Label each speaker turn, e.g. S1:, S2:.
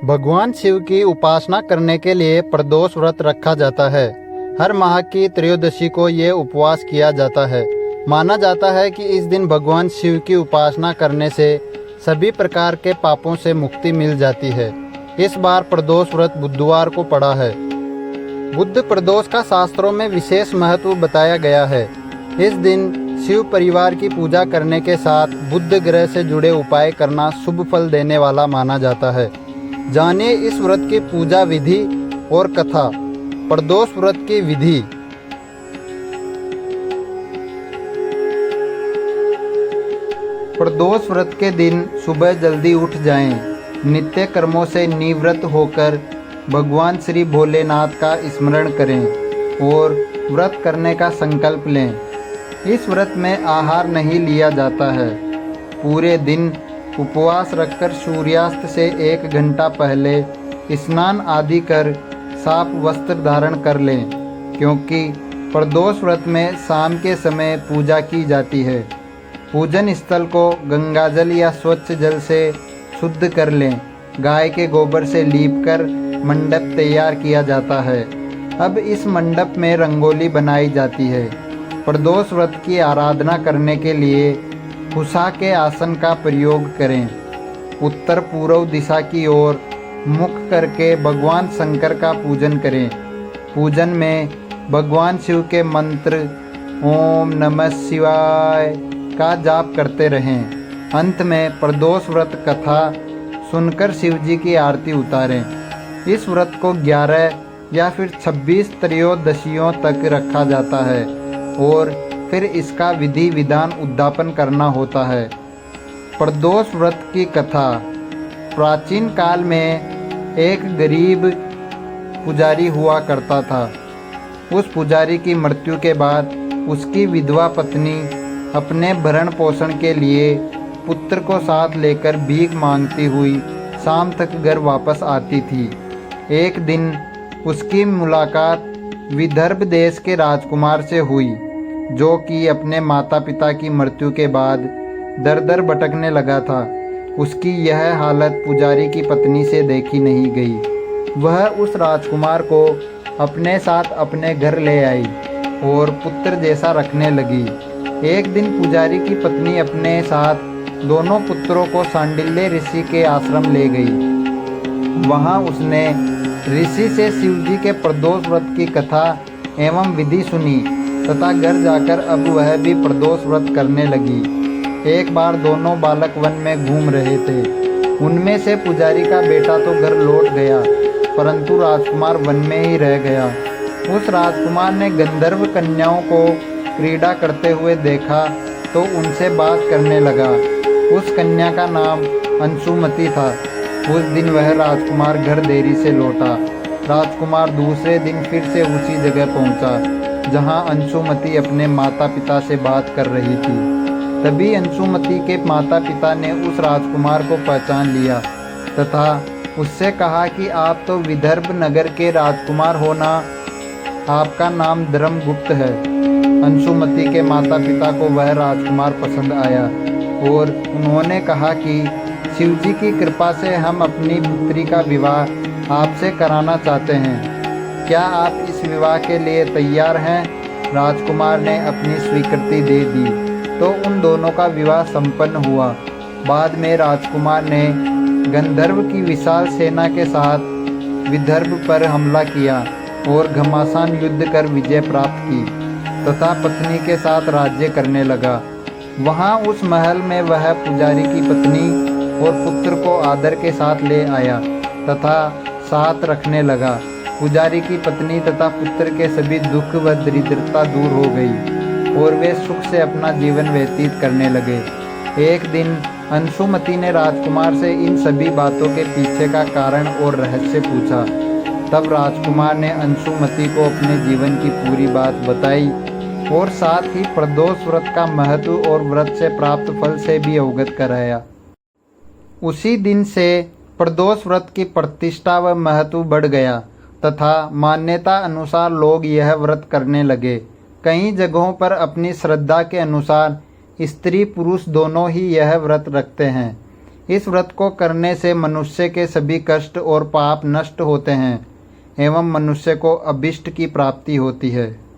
S1: भगवान शिव की उपासना करने के लिए प्रदोष व्रत रखा जाता है। हर माह की त्रयोदशी को ये उपवास किया जाता है। माना जाता है कि इस दिन भगवान शिव की उपासना करने से सभी प्रकार के पापों से मुक्ति मिल जाती है। इस बार प्रदोष व्रत बुधवार को पड़ा है। बुध प्रदोष का शास्त्रों में विशेष महत्व बताया गया है। इस दिन शिव परिवार की पूजा करने के साथ बुध ग्रह से जुड़े उपाय करना शुभ फल देने वाला माना जाता है। जानिए इस व्रत की पूजा विधि और कथा। प्रदोष व्रत की विधि। प्रदोष व्रत के दिन सुबह जल्दी उठ जाएं। नित्य कर्मों से निवृत्त होकर भगवान श्री भोलेनाथ का स्मरण करें और व्रत करने का संकल्प लें। इस व्रत में आहार नहीं लिया जाता है। पूरे दिन उपवास रखकर सूर्यास्त से 1 घंटा पहले स्नान आदि कर साफ वस्त्र धारण कर लें, क्योंकि प्रदोष व्रत में शाम के समय पूजा की जाती है। पूजन स्थल को गंगाजल या स्वच्छ जल से शुद्ध कर लें। गाय के गोबर से लीपकर मंडप तैयार किया जाता है। अब इस मंडप में रंगोली बनाई जाती है। प्रदोष व्रत की आराधना करने के लिए कुशा के आसन का प्रयोग करें। उत्तर पूर्व दिशा की ओर मुख करके भगवान शंकर का पूजन करें। पूजन में भगवान शिव के मंत्र ओम नमः शिवाय का जाप करते रहें। अंत में प्रदोष व्रत कथा सुनकर शिव जी की आरती उतारें। इस व्रत को 11 या फिर 26 त्रयोदशियों तक रखा जाता है और फिर इसका विधि विधान उद्यापन करना होता है। प्रदोष व्रत की कथा। प्राचीन काल में एक गरीब पुजारी हुआ करता था। उस पुजारी की मृत्यु के बाद उसकी विधवा पत्नी अपने भरण पोषण के लिए पुत्र को साथ लेकर भीख मांगती हुई शाम तक घर वापस आती थी। एक दिन उसकी मुलाकात विदर्भ देश के राजकुमार से हुई, जो कि अपने माता पिता की मृत्यु के बाद दर दर भटकने लगा था। उसकी यह हालत पुजारी की पत्नी से देखी नहीं गई। वह उस राजकुमार को अपने साथ अपने घर ले आई और पुत्र जैसा रखने लगी। एक दिन पुजारी की पत्नी अपने साथ दोनों पुत्रों को सांडिल्य ऋषि के आश्रम ले गई। वहां उसने ऋषि से शिवजी के प्रदोष व्रत की कथा एवं विधि सुनी तथा घर जाकर अब वह भी प्रदोष व्रत करने लगी। एक बार दोनों बालक वन में घूम रहे थे। उनमें से पुजारी का बेटा तो घर लौट गया, परंतु राजकुमार वन में ही रह गया। उस राजकुमार ने गंधर्व कन्याओं को क्रीड़ा करते हुए देखा तो उनसे बात करने लगा। उस कन्या का नाम अंशुमति था। उस दिन वह राजकुमार घर देरी से लौटा। राजकुमार दूसरे दिन फिर से उसी जगह पहुंचा जहां अंशुमति अपने माता पिता से बात कर रही थी। तभी अंशुमति के माता पिता ने उस राजकुमार को पहचान लिया तथा उससे कहा कि आप तो विदर्भ नगर के राजकुमार हो ना, आपका नाम धर्मगुप्त है। अंशुमति के माता पिता को वह राजकुमार पसंद आया और उन्होंने कहा कि शिवजी की कृपा से हम अपनी पुत्री का विवाह आपसे कराना चाहते हैं। क्या आप इस विवाह के लिए तैयार हैं? राजकुमार ने अपनी स्वीकृति दे दी तो उन दोनों का विवाह संपन्न हुआ। बाद में राजकुमार ने गंधर्व की विशाल सेना के साथ विदर्भ पर हमला किया और घमासान युद्ध कर विजय प्राप्त की तथा पत्नी के साथ राज्य करने लगा। वहाँ उस महल में वह पुजारी की पत्नी और पुत्र को आदर के साथ ले आया तथा साथ रखने लगा। पुजारी की पत्नी तथा पुत्र के सभी दुख व दरिद्रता दूर हो गई और वे सुख से अपना जीवन व्यतीत करने लगे। एक दिन अंशुमति ने राजकुमार से इन सभी बातों के पीछे का कारण और रहस्य पूछा। तब राजकुमार ने अंशुमति को अपने जीवन की पूरी बात बताई और साथ ही प्रदोष व्रत का महत्व और व्रत से प्राप्त फल से भी अवगत कराया। उसी दिन से प्रदोष व्रत की प्रतिष्ठा व महत्व बढ़ गया तथा मान्यता अनुसार लोग यह व्रत करने लगे। कई जगहों पर अपनी श्रद्धा के अनुसार स्त्री पुरुष दोनों ही यह व्रत रखते हैं। इस व्रत को करने से मनुष्य के सभी कष्ट और पाप नष्ट होते हैं एवं मनुष्य को अभीष्ट की प्राप्ति होती है।